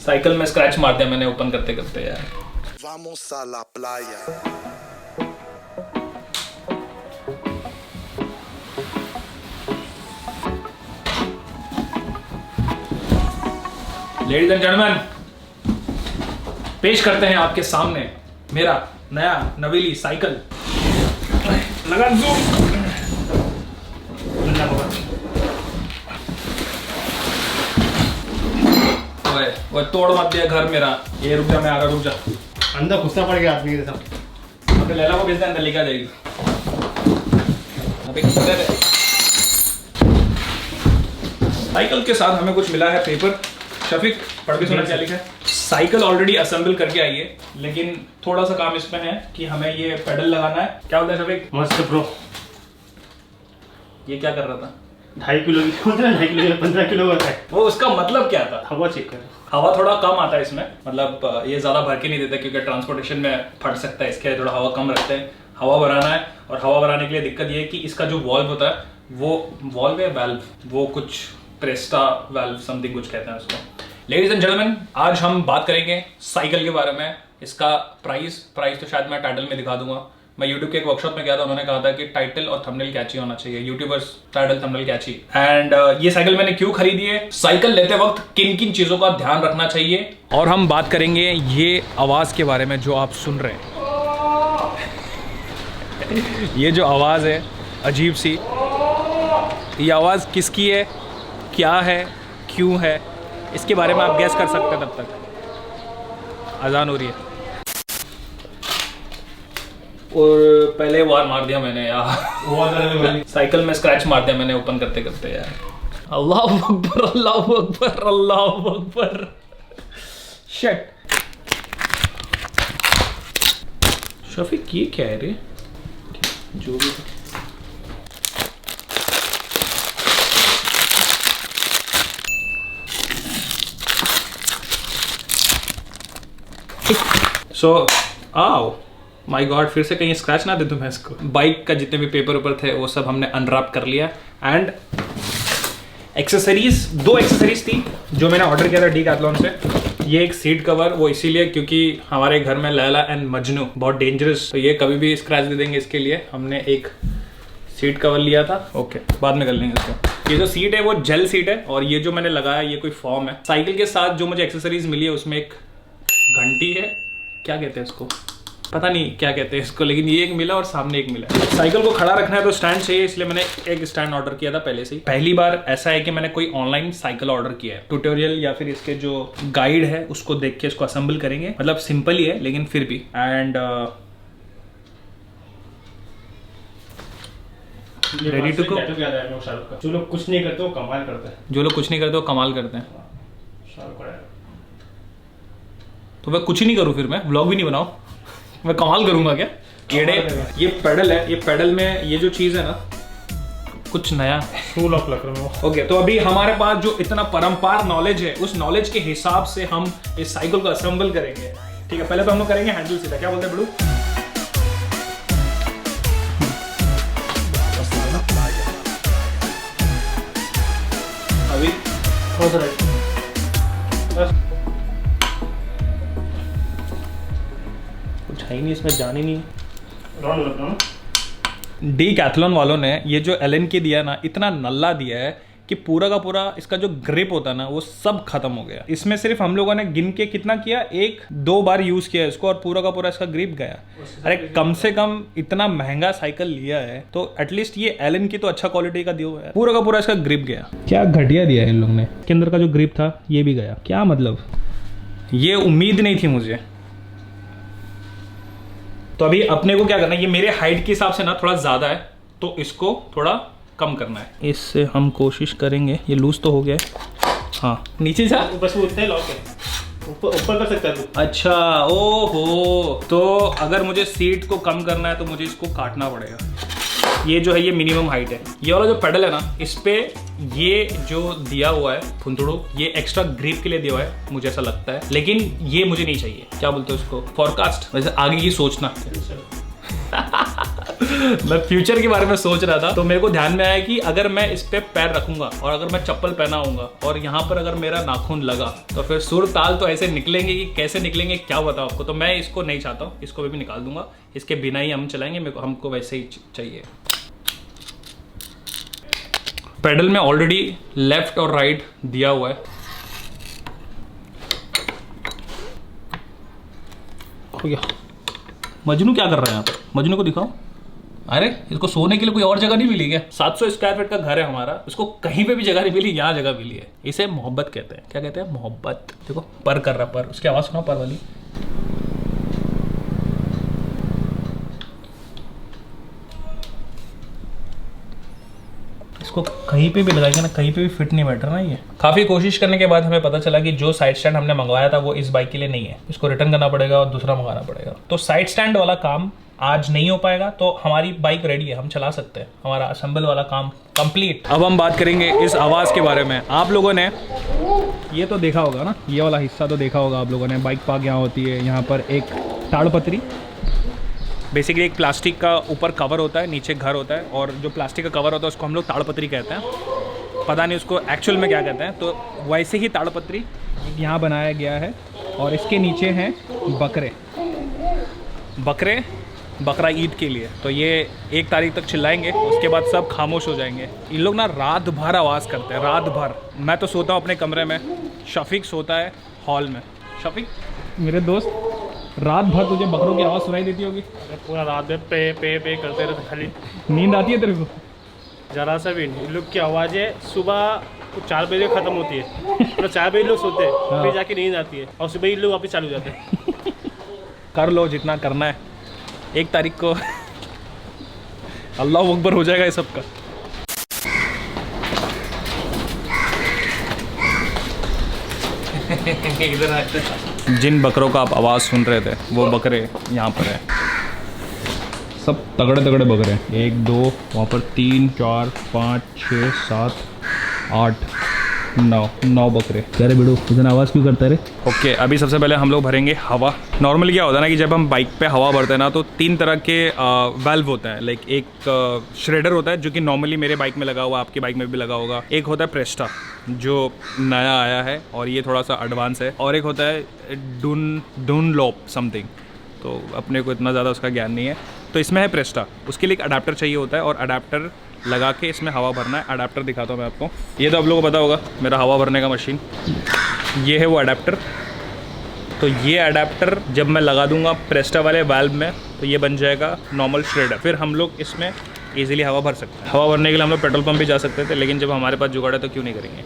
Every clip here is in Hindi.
साइकिल में स्क्रैच मार दिया मैंने ओपन करते करते यार। Vamos a la playa. Ladies and gentleman, पेश करते हैं आपके सामने मेरा नया नवीली साइकिल। लगा जूम। वो तोड़ मत दिया घर मेरा। ये रुक जा, मैं आ रहा, रुक जा। अंदर घुसना पड़ गया आदमी के साथ। अबे लैला को भेज दे, अंदर लेके आ जाएगी। अबे साइकिल के साथ हमें कुछ मिला है पेपर। शफीक पढ़ के सुना क्या लिखा है। साइकिल ऑलरेडी असेंबल करके आई है, लेकिन थोड़ा सा काम इसमें है कि हमें ये पेडल लगाना है। क्या बोलते हैं शफीक? मस्त ब्रो। ये क्या कर रहा था? 2.5 किलो की 2.5 किलो 15 किलो होता है। वो उसका मतलब क्या था? हवा चेक कर। हवा थोड़ा कम आता है इसमें, मतलब ये ज्यादा भर के नहीं देता क्योंकि ट्रांसपोर्टेशन में फट सकता है, इसके थोड़ा हवा कम रखते हैं। हवा भराना है, और हवा भराने के लिए दिक्कत ये है कि इसका जो वॉल्व होता है वो वॉल्व या वाल्व, वो कुछ प्रेस्टा वाल्व समथिंग कुछ कहते हैं उसको। लेडीज एंड जेंटलमैन, आज हम बात करेंगे साइकिल के बारे में। इसका प्राइस तो शायद मैं टाइटल में दिखा दूंगा। मैं YouTube के एक वर्कशॉप में गया था, उन्होंने कहा था कि टाइटल और थंबनेल कैची होना चाहिए। Youtubers title thumbnail catchy. And ये साइकिल मैंने क्यों खरीदी है, साइकिल लेते वक्त किन किन चीजों का ध्यान रखना चाहिए, और हम बात करेंगे ये आवाज के बारे में जो आप सुन रहे हैं। ये जो आवाज है अजीब सी, ये आवाज किसकी है, क्या है, क्यों है, इसके बारे में आप गैस कर सकते हैं। तब तक अजान हो रही है और पहले वार मार दिया मैंने यार। साइकिल में स्क्रैच मार दिया मैंने ओपन करते करते यार। अल्लाह अकबर, अल्लाह अकबर, अल्लाह अकबर। शिट। शफीक ये क्या है रे? जो भी आओ माय गॉड, फिर से कहीं स्क्रैच ना दे तुम्हें इसको। बाइक का जितने भी पेपर ऊपर थे वो सब हमने अनरैप कर लिया। एंड एक्सेसरीज, 2 एक्सेसरीज थी जो मैंने ऑर्डर किया था डीकैथलॉन से। ये एक सीट कवर, वो इसीलिए क्योंकि हमारे घर में लैला एंड मजनू बहुत डेंजरस, तो ये कभी भी स्क्रैच दे देंगे, इसके लिए हमने एक सीट कवर लिया था। ओके, बाद में कर लेंगे इसको। ये जो सीट है वो जेल सीट है, और ये जो मैंने लगाया ये कोई फॉर्म है। साइकिल के साथ जो मुझे एक्सेसरीज मिली है उसमें एक घंटी है, क्या कहते हैं इसको, पता नहीं क्या कहते हैं इसको, लेकिन ये एक मिला और सामने एक मिला। साइकिल को खड़ा रखना है तो स्टैंड चाहिए, इसलिए मैंने एक स्टैंड ऑर्डर किया था पहले से ही। पहली बार ऐसा है कि मैंने कोई ऑनलाइन साइकिल ऑर्डर किया है। ट्यूटोरियल या फिर इसके जो गाइड है उसको देख के इसको असेंबल करेंगे। मतलब सिंपल ही है लेकिन फिर भी। And ready to go. जो लोग कुछ नहीं करते वो कमाल करते हैं। जो लोग कुछ नहीं करते वो कमाल करते हैं। तो मैं कुछ ही नहीं करूँ, फिर मैं व्लॉग भी नहीं बनाऊं, मैं कमाल करूंगा क्या? ये पेडल है, ये पेडल में ये जो चीज है ना, कुछ नया ओके। तो अभी हमारे पास जो इतना परंपार नॉलेज है, उस नॉलेज के हिसाब से हम इस साइकिल को असेंबल करेंगे। ठीक है, पहले तो हम लोग करेंगे हैंडल सीधा। क्या बोलते हैं बड़ू? अभी कुछ है ही नहीं इसमें, जान ही नहीं। डीकैथलॉन वालों ने ये जो एलन के दिया ना, इतना नल्ला दिया है कि पूरा का पूरा इसका जो ग्रिप होता है ना वो सब खत्म हो गया। इसमें सिर्फ हम लोगों ने गिन के कितना किया, 1-2 बार यूज किया इसको, और पूरा का पूरा इसका ग्रिप गया। अरे कम से कम इतना महंगा साइकिल लिया है तो एटलीस्ट ये एलन की तो अच्छा क्वालिटी का दिया हुआ है। पूरा का पूरा इसका ग्रिप गया। क्या घटिया दिया है इन लोग ने। इसके अंदर का जो ग्रिप था ये भी गया। क्या मतलब, ये उम्मीद नहीं थी मुझे। तो अभी अपने को क्या करना है, ये मेरे हाइट के हिसाब से ना थोड़ा ज्यादा है, तो इसको थोड़ा कम करना है। इससे हम कोशिश करेंगे। ये लूज तो हो गया है। हाँ, नीचे जा, बस वो उतना ही लॉक है, ऊपर कर सकता है तू। अच्छा, ओहो, तो अगर मुझे सीट को कम करना है तो मुझे इसको काटना पड़ेगा। ये जो है ये मिनिमम हाइट है। ये वाला जो पेडल है ना, इस पे ये जो दिया हुआ है फुंथड़ू, ये एक्स्ट्रा ग्रिप के लिए दिया हुआ है मुझे ऐसा लगता है, लेकिन ये मुझे नहीं चाहिए। क्या बोलते हो उसको, फॉरकास्ट, वैसे आगे की सोचना। मैं फ्यूचर के बारे में सोच रहा था, तो मेरे को ध्यान में आया कि अगर मैं इस पे पैर रखूंगा और अगर मैं चप्पल पहना हूंगा और यहाँ पर अगर मेरा नाखून लगा तो फिर सुर ताल तो ऐसे निकलेंगे कि कैसे निकलेंगे क्या बताओ आपको। तो मैं इसको नहीं चाहता हूँ, इसको भी निकाल दूंगा, इसके बिना ही हम चलाएंगे। मेरे को हमको वैसे ही चाहिए। पेडल में ऑलरेडी लेफ्ट और राइट दिया हुआ है। हो गया। मजनू क्या कर रहा है यहाँ पर? मजनू को दिखाओ। अरे इसको सोने के लिए कोई और जगह नहीं मिली क्या? 700 स्क्वायर फीट का घर है हमारा, इसको कहीं पे भी जगह नहीं मिली, यहाँ जगह मिली है। इसे मोहब्बत कहते हैं। क्या कहते हैं? मोहब्बत। देखो पर कर रहा, पर उसकी आवाज सुनो, पर वाली। इसको कहीं पे भी लगाएंगे ना, कहीं पे भी फिट नहीं बैठ रहा ना ये। काफी कोशिश करने के बाद हमें पता चला कि जो साइड स्टैंड हमने मंगवाया था वो इस बाइक के लिए नहीं है, इसको रिटर्न करना पड़ेगा और दूसरा मंगाना पड़ेगा। तो साइड स्टैंड वाला काम आज नहीं हो पाएगा, तो हमारी बाइक रेडी है, हम चला सकते हैं, हमारा असेंबल वाला काम कंप्लीट। अब हम बात करेंगे इस आवाज के बारे में। आप लोगों ने ये तो देखा होगा ना, ये वाला हिस्सा तो देखा होगा आप लोगों ने। बाइक पार्क यहाँ होती है, यहाँ पर एक ताड़पत्री, बेसिकली एक प्लास्टिक का ऊपर कवर होता है, नीचे घर होता है, और जो प्लास्टिक का कवर होता है उसको हम लोग ताड़पत्री कहते हैं। पता नहीं उसको एक्चुअल में क्या कहते हैं। तो वैसे ही ताड़पत्री यहाँ बनाया गया है और इसके नीचे हैं बकरे बकरा ईद के लिए। तो ये 1 तारीख तक चिल्लाएंगे, उसके बाद सब खामोश हो जाएंगे। इन लोग ना रात भर आवाज़ करते हैं, रात भर। मैं तो सोता हूँ अपने कमरे में, शफीक सोता है हॉल में। शफीक मेरे दोस्त, रात भर तुझे बकरों की आवाज़ सुनाई देती होगी? पूरा रात में पे पे पे करते रहते, खाली नींद आती है तेरे को? जरा सा भी नहीं। इन लोग की आवाज़ें सुबह 4 बजे खत्म होती है, मतलब 4 बजे लोग सोते हैं, फिर जाके नींद आती है और सुबह ही लोग वापस चालू हो जाते हैं। कर लो जितना करना है। 1 तारीख को अल्लाह अकबर हो जाएगा ये सबका। जिन बकरों का आप आवाज़ सुन रहे थे वो बकरे यहाँ पर है, सब तगड़े तगड़े बकरे हैं। 1 2 वहाँ पर 3 4 5 6 7 8 9 बकरे। क्या रे बिड़ू, इतना आवाज़ क्यों करता है रे? ओके, अभी सबसे पहले हम लोग भरेंगे हवा। नॉर्मली क्या होता है ना कि जब हम बाइक पे हवा भरते हैं ना, तो 3 तरह के वाल्व होता है। लाइक एक श्रेडर होता है जो कि नॉर्मली मेरे बाइक में लगा हुआ, आपकी बाइक में भी लगा होगा। एक होता है प्रेस्टा जो नया आया है और ये थोड़ा सा एडवांस है, और एक होता है डुनलॉप समथिंग, तो अपने को इतना ज़्यादा उसका ज्ञान नहीं है। तो इसमें है प्रेस्टा, उसके लिए एक अडाप्टर चाहिए होता है और अडाप्टर लगा के इसमें हवा भरना है। अडाप्टर दिखाता हूँ मैं आपको। ये तो आप लोगों को पता होगा मेरा हवा भरने का मशीन, ये है वो अडाप्टर। तो ये अडाप्टर जब मैं लगा दूंगा प्रेस्टा वाले वाल्व में तो ये बन जाएगा नॉर्मल श्रेडर। फिर हम लोग इसमें इजीली हवा भर सकते हैं। हवा भरने के लिए हम लोग पेट्रोल पंप भी जा सकते थे, लेकिन जब हमारे पास जुगाड़ है तो क्यों नहीं करेंगे।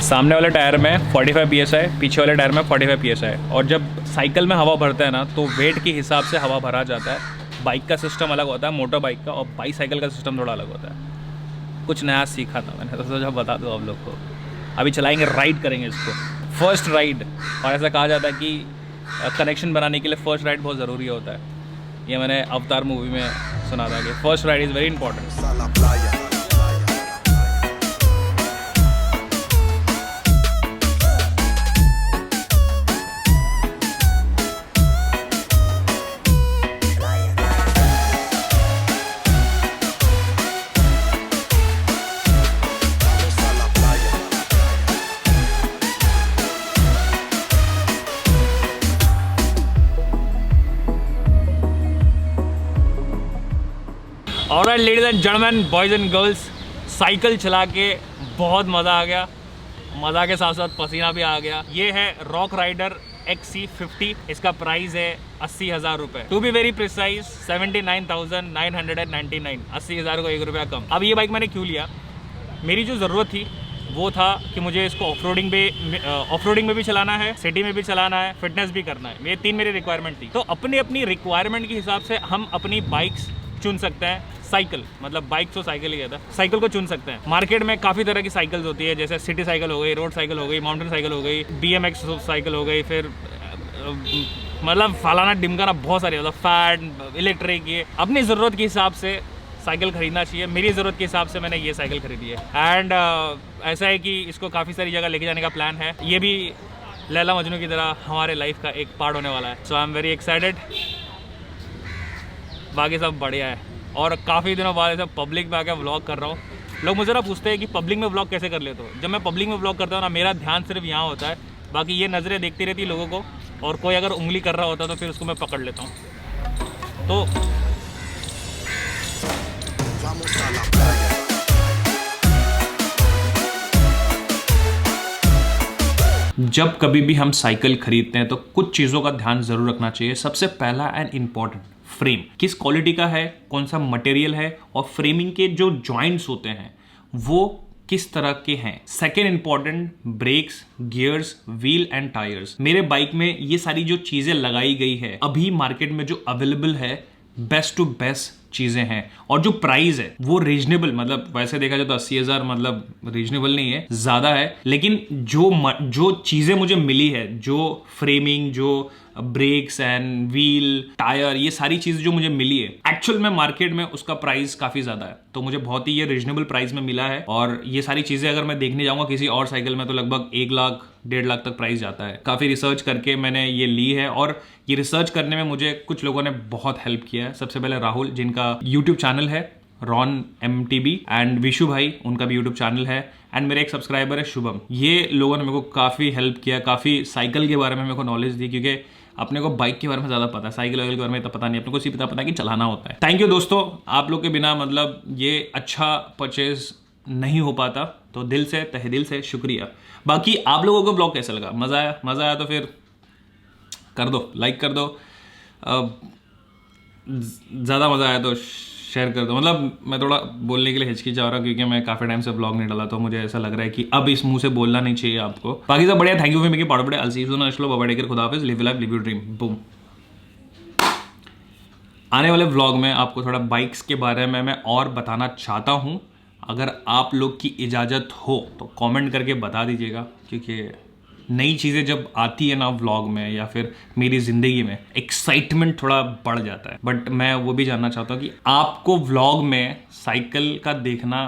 सामने वाले टायर में 45 PSI, पीछे वाले टायर में 45 PSI। और जब साइकिल में हवा भरते हैं ना तो वेट के हिसाब से हवा भरा जाता है। बाइक का सिस्टम अलग होता है, मोटर बाइक का, और बाईसाइकिल का सिस्टम थोड़ा अलग होता है। कुछ नया सीखा था मैंने, तो सोचा बता दो आप लोग को। अभी चलाएंगे, राइड करेंगे इसको, फर्स्ट राइड। और ऐसा कहा जाता है कि कनेक्शन बनाने के लिए फर्स्ट राइड बहुत ज़रूरी होता है। ये मैंने अवतार मूवी में सुना था कि first ride is very important. Alright ladies and gentleman, boys and girls, cycle चला के बहुत मज़ा आ गया। मज़ा के साथ साथ पसीना भी आ गया। ये है रॉक राइडर XC50। इसका प्राइस है 80,000 रुपये। To be very precise 79,999। 80,000 को 1 रुपया कम। अब ये बाइक मैंने क्यों लिया? मेरी जो ज़रूरत थी वो था कि मुझे इसको ऑफ रोडिंग में भी चलाना है, सिटी में भी चलाना है, फिटनेस भी करना है। ये 3 मेरी रिक्वायरमेंट थी। तो अपनी अपनी रिक्वायरमेंट के हिसाब से हम अपनी बाइक्स चुन सकते हैं। साइकिल मतलब बाइक तो साइकिल ही कहता है, साइकिल को चुन सकते हैं। मार्केट में काफ़ी तरह की साइकिल्स होती है, जैसे सिटी साइकिल हो गई, रोड साइकिल हो गई, माउंटेन साइकिल हो गई, BMX साइकिल हो गई, फिर मतलब फलाना डिमकाना बहुत सारी, मतलब फैट, इलेक्ट्रिक। ये अपनी ज़रूरत के हिसाब से साइकिल खरीदना चाहिए। मेरी ज़रूरत के हिसाब से मैंने ये साइकिल खरीदी है। एंड ऐसा है कि इसको काफ़ी सारी जगह लेके जाने का प्लान है। ये भी लैला मजनू की तरह हमारे लाइफ का एक पार्ट होने वाला है। सो आई एम वेरी एक्साइटेड। बाकी सब बढ़िया है और काफ़ी दिनों बाद ऐसा पब्लिक में आकर व्लॉग कर रहा हूँ। लोग मुझे ना पूछते हैं कि पब्लिक में व्लॉग कैसे कर लेते हो। जब मैं पब्लिक में व्लॉग करता हूँ ना, मेरा ध्यान सिर्फ यहाँ होता है, बाकी ये नज़रें देखती रहती लोगों को, और कोई अगर उंगली कर रहा होता तो फिर उसको मैं पकड़ लेता हूँ। तो Vamos a la playa. जब कभी भी हम साइकिल खरीदते हैं तो कुछ चीज़ों का ध्यान ज़रूर रखना चाहिए। सबसे पहला एंड इम्पॉर्टेंट, फ्रेम किस क्वालिटी का है, कौन सा मटेरियल है, और फ्रेमिंग के जो जॉइंट्स होते हैं वो किस तरह के हैं। Second important, brakes, gears, wheel and tyres. मेरे बाइक में ये सारी जो चीज़ें लगाई गई है अभी मार्केट में जो अवेलेबल है, बेस्ट टू बेस्ट चीज़ें हैं। और जो प्राइस है वो रीजनेबल, मतलब वैसे देखा जाए तो 80,000 मतलब रीजनेबल नहीं है, ज़्यादा है। लेकिन जो चीज़ें मुझे मिली है, जो फ्रेमिंग, जो ब्रेक्स एंड व्हील, टायर, ये सारी चीज़ें जो मुझे मिली है, एक्चुअल में मार्केट में उसका प्राइस काफ़ी ज़्यादा है। तो मुझे बहुत ही ये रीजनेबल प्राइस में मिला है। और ये सारी चीज़ें अगर मैं देखने जाऊँगा किसी और साइकिल में तो लगभग 1 लाख 1.5 लाख तक प्राइस जाता है। काफ़ी रिसर्च करके मैंने ये ली है और ये रिसर्च करने में मुझे कुछ लोगों ने बहुत हेल्प किया है। सबसे पहले राहुल, जिनका यूट्यूब चैनल है रॉन MTB, एंड विशु भाई, उनका भी यूट्यूब चैनल है, एंड मेरे एक सब्सक्राइबर है शुभम। ये लोगों ने मेरे को काफ़ी हेल्प किया, काफ़ी साइकिल के बारे में मेरे को नॉलेज दी, क्योंकि अपने को बाइक के बारे में ज़्यादा पता है, साइकिल वाइकिल के बारे में इतना पता नहीं, अपने को सिर्फ पता है कि चलाना होता है। थैंक यू दोस्तों, आप लोग के बिना मतलब ये अच्छा परचेज नहीं हो पाता, तो दिल से, तहे दिल से शुक्रिया। बाकी आप लोगों को ब्लॉग कैसा लगा? मज़ा आया तो फिर कर दो, लाइक कर दो, ज़्यादा मज़ा आया तो शेयर कर दो। मतलब मैं थोड़ा बोलने के लिए हिचकिचा रहा हूँ क्योंकि मैं काफ़ी टाइम से ब्लॉग नहीं डाला, तो मुझे ऐसा लग रहा है कि अब इस मुंह से बोलना नहीं चाहिए आपको। बाकी सब बढ़िया, thank you for making part of it. I'll see you soon, बाबा टेक केयर, खुदा हाफिज़, live life, live your dream, boom. आने वाले व्लॉग में आपको थोड़ा बाइक्स के बारे में मैं और बताना चाहता हूँ। अगर आप लोग की इजाज़त हो तो कमेंट करके बता दीजिएगा, क्योंकि नई चीज़ें जब आती है ना व्लॉग में या फिर मेरी ज़िंदगी में, एक्साइटमेंट थोड़ा बढ़ जाता है। बट मैं वो भी जानना चाहता हूँ कि आपको व्लॉग में साइकिल का देखना